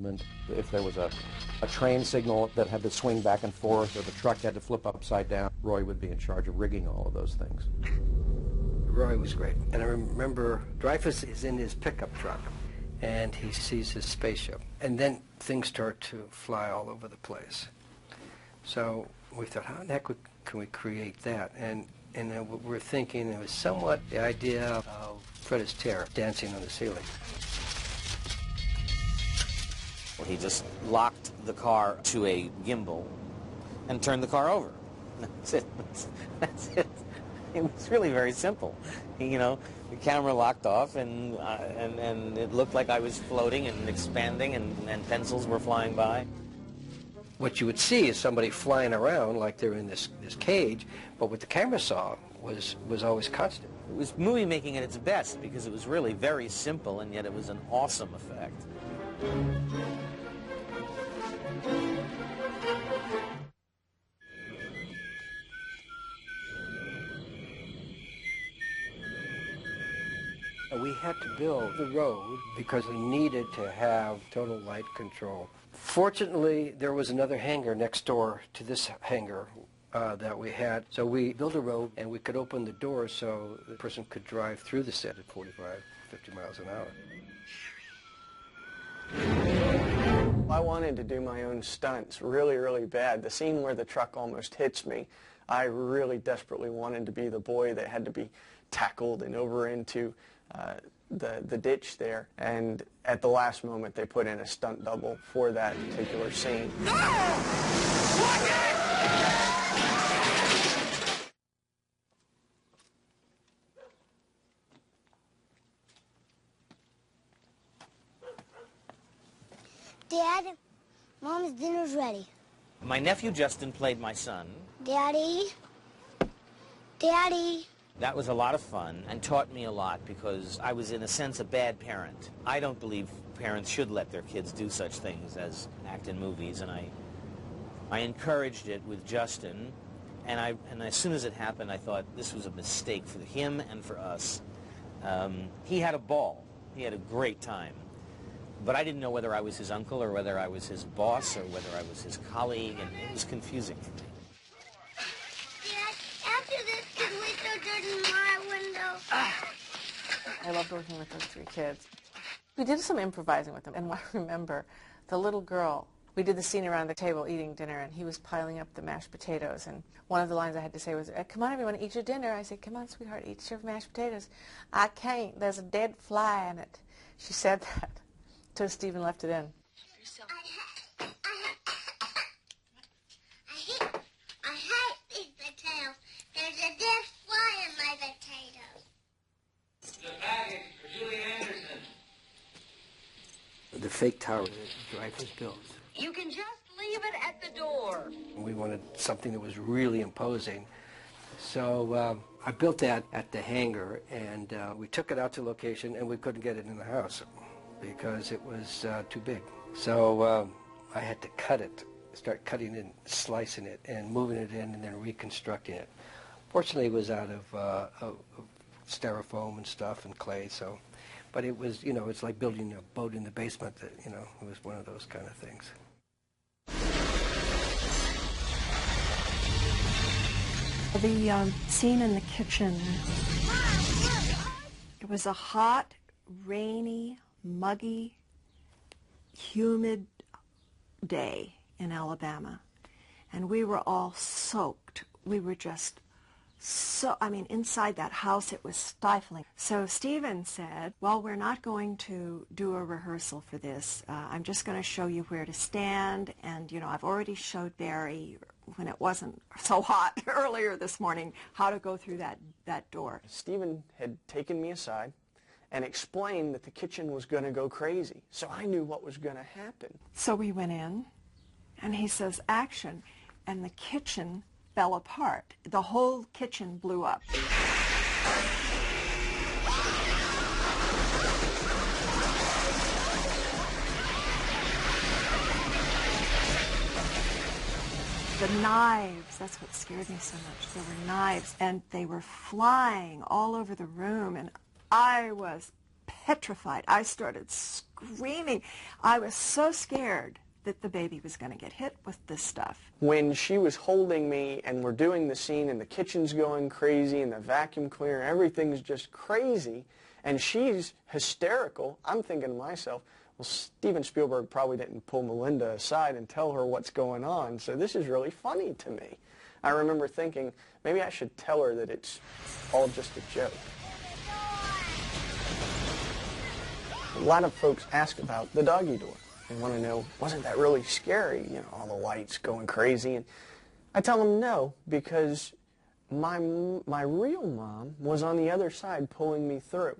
movement. If there was a train signal that had to swing back and forth or the truck had to flip upside down, Roy would be in charge of rigging all of those things. Roy was great. And I remember Dreyfuss is in his pickup truck and he sees his spaceship. And then things start to fly all over the place. So we thought, how in the heck can we create that? And we're thinking it was somewhat the idea of Fred Astaire dancing on the ceiling. Well, he just locked the car to a gimbal and turned the car over. That's it. That's it. It was really very simple. You know, the camera locked off, and it looked like I was floating and expanding, and pencils were flying by. What you would see is somebody flying around like they're in this cage, but what the camera saw was always constant. It was movie making at its best because it was really very simple, and yet it was an awesome effect. We had to build the road because we needed to have total light control. Fortunately, there was another hangar next door to this hangar that we had. So we built a road and we could open the doors so the person could drive through the set at 45, 50 miles an hour. I wanted to do my own stunts really, really bad. The scene where the truck almost hits me, I really desperately wanted to be the boy that had to be tackled and over into the ditch there, and at the last moment they put in a stunt double for that particular scene. Dad, Mom's dinner's ready. My nephew Justin played my son. Daddy. Daddy. That was a lot of fun and taught me a lot because I was, in a sense, a bad parent. I don't believe parents should let their kids do such things as act in movies, and I encouraged it with Justin, and as soon as it happened, I thought this was a mistake for him and for us. He had a ball. He had a great time. But I didn't know whether I was his uncle or whether I was his boss or whether I was his colleague, and it was confusing for me. I loved working with those three kids. We did some improvising with them, and I remember the little girl, we did the scene around the table eating dinner, and he was piling up the mashed potatoes, and one of the lines I had to say was, come on everyone, eat your dinner. I said, come on sweetheart, eat your mashed potatoes. I can't, there's a dead fly in it. She said that, so Stephen left it in. I hate these potatoes. There's a dead fly in my potatoes. The package for Julie Anderson. The fake tower that Dreyfuss built. You can just leave it at the door. We wanted something that was really imposing. So I built that at the hangar, and we took it out to location, and we couldn't get it in the house because it was too big. So I had to cut it, start cutting it, slicing it, and moving it in, and then reconstructing it. Fortunately, it was out of styrofoam and stuff and clay, so, but it was, you know, it's like building a boat in the basement. That, you know, it was one of those kind of things. The scene in the kitchen, it was a hot, rainy, muggy, humid day in Alabama, and we were all soaked. We were just so, I mean, inside that house it was stifling. So Stephen said, well, we're not going to do a rehearsal for this. I'm just going to show you where to stand, and, you know, I've already showed Barry when it wasn't so hot earlier this morning how to go through that door. Stephen had taken me aside and explained that the kitchen was going to go crazy, so I knew what was going to happen. So we went in, and he says, action, and the kitchen fell apart. The whole kitchen blew up. The knives, that's what scared me so much. There were knives, and they were flying all over the room, and I was petrified. I started screaming. I was so scared that the baby was going to get hit with this stuff. When she was holding me and we're doing the scene and the kitchen's going crazy and the vacuum cleaner, everything's just crazy, and she's hysterical, I'm thinking to myself, well, Steven Spielberg probably didn't pull Melinda aside and tell her what's going on, so this is really funny to me. I remember thinking, maybe I should tell her that it's all just a joke. A lot of folks ask about the doggy door. They want to know, wasn't that really scary? You know, all the lights going crazy. And I tell them no, because my real mom was on the other side pulling me through.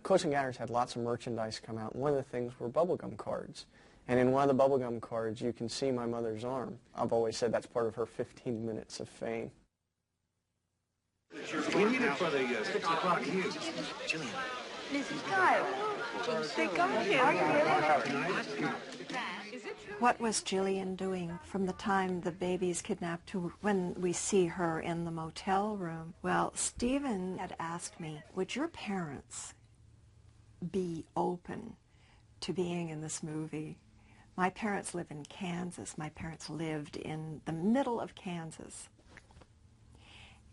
Close Encounters had lots of merchandise come out, and one of the things were bubblegum cards. And in one of the bubblegum cards, you can see my mother's arm. I've always said that's part of her 15 minutes of fame. We need it for the 6 o'clock news. Jillian. Mrs. Kyle. They got him. What was Jillian doing from the time the baby's kidnapped to when we see her in the motel room? Well, Steven had asked me, would your parents be open to being in this movie? My parents live in Kansas. My parents lived in the middle of Kansas.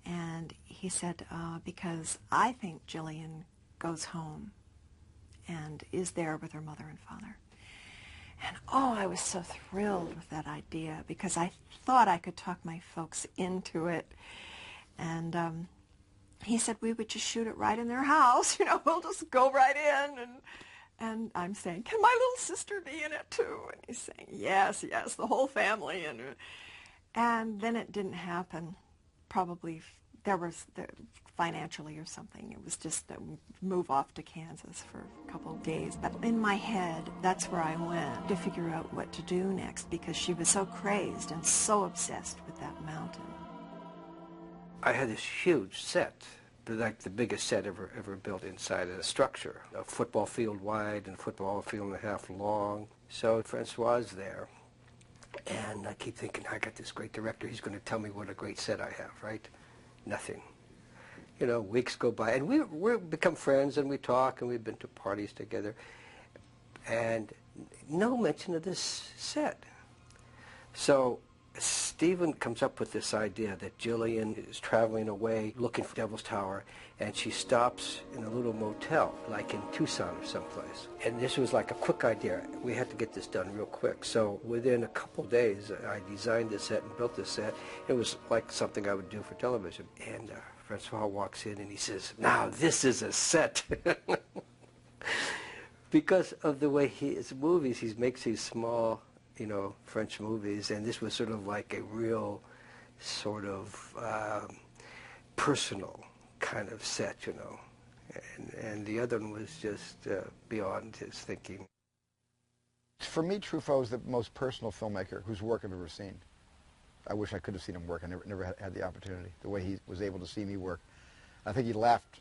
And he said, because I think Jillian goes home and is there with her mother and father. And oh, I was so thrilled with that idea because I thought I could talk my folks into it. And he said we would just shoot it right in their house. You know, we'll just go right in. And I'm saying, can my little sister be in it too? And he's saying, yes, yes, the whole family. And then it didn't happen. Probably there was financially or something. It was just a move off to Kansas for a couple of days. But in my head, that's where I went to figure out what to do next because she was so crazed and so obsessed with that mountain. I had this huge set, like the biggest set ever built inside a structure, a football field wide and a football field and a half long. So François is there, and I keep thinking, I got this great director, he's going to tell me what a great set I have, right? Nothing. You know, weeks go by, and we become friends, and we talk, and we've been to parties together, and no mention of this set. So Steven comes up with this idea that Jillian is traveling away looking for Devil's Tower, and she stops in a little motel, like in Tucson or someplace. And this was like a quick idea. We had to get this done real quick. So within a couple days, I designed this set and built this set. It was like something I would do for television. And François walks in and he says, now this is a set. Because of the way his movies, he makes these small, you know, French movies, and this was sort of like a real sort of personal kind of set, you know. And the other one was just beyond his thinking. For me, Truffaut is the most personal filmmaker whose work I've ever seen. I wish I could have seen him work. I never had the opportunity, the way he was able to see me work. I think he laughed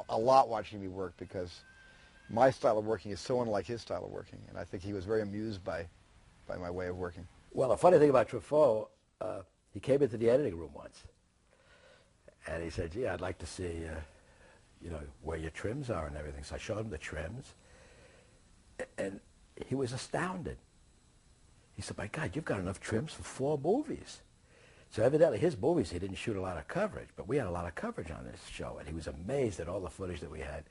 a lot watching me work because my style of working is so unlike his style of working, and I think he was very amused by my way of working. Well, the funny thing about Truffaut, he came into the editing room once, and he said, gee, I'd like to see, you know, where your trims are and everything. So I showed him the trims, and he was astounded. He said, my God, you've got enough trims for 4 movies. So evidently his movies, he didn't shoot a lot of coverage, but we had a lot of coverage on this show, and he was amazed at all the footage that we had.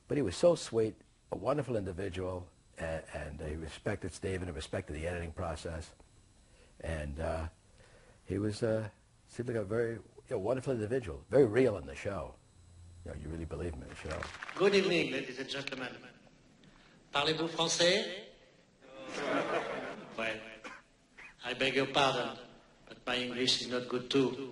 But he was so sweet, a wonderful individual, and he respected Steven, and respected the editing process. And he was, seemed like a very wonderful individual, very real in the show. You know, you really believe him in the show. Good evening, ladies and gentlemen. Parlez-vous français? Well, I beg your pardon, but my English is not good too.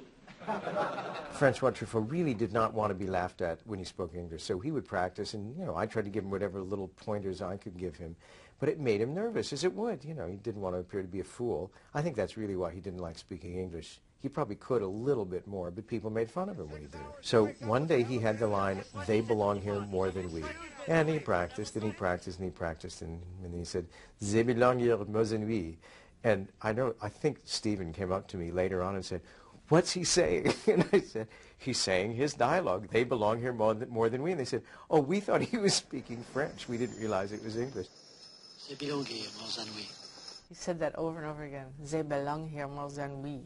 François Truffaut really did not want to be laughed at when he spoke English, so he would practice, and, you know, I tried to give him whatever little pointers I could give him, but it made him nervous, as it would. You know, he didn't want to appear to be a fool. I think that's really why he didn't like speaking English. He probably could a little bit more, but people made fun of him when he did. So one day he had the line, they belong here more than we. And he practiced, and he practiced, and he practiced, and he said, they belong here more than we. And I think Steven came up to me later on and said, what's he saying? And I said, he's saying his dialogue. They belong here more than we. And they said, oh, we thought he was speaking French. We didn't realize it was English. They belong here more than we. He said that over and over again. They belong here more than we.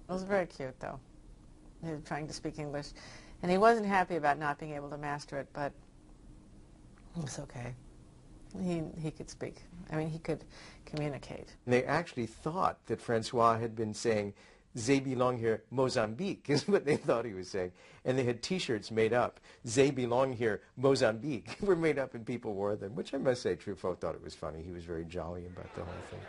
It was very cute, though. He was trying to speak English. And he wasn't happy about not being able to master it, but it was okay. He could speak. I mean, he could communicate. And they actually thought that François had been saying, they belong here, Mozambique, is what they thought he was saying. And they had T-shirts made up. They belong here, Mozambique, were made up and people wore them, which I must say Truffaut thought it was funny. He was very jolly about the whole thing.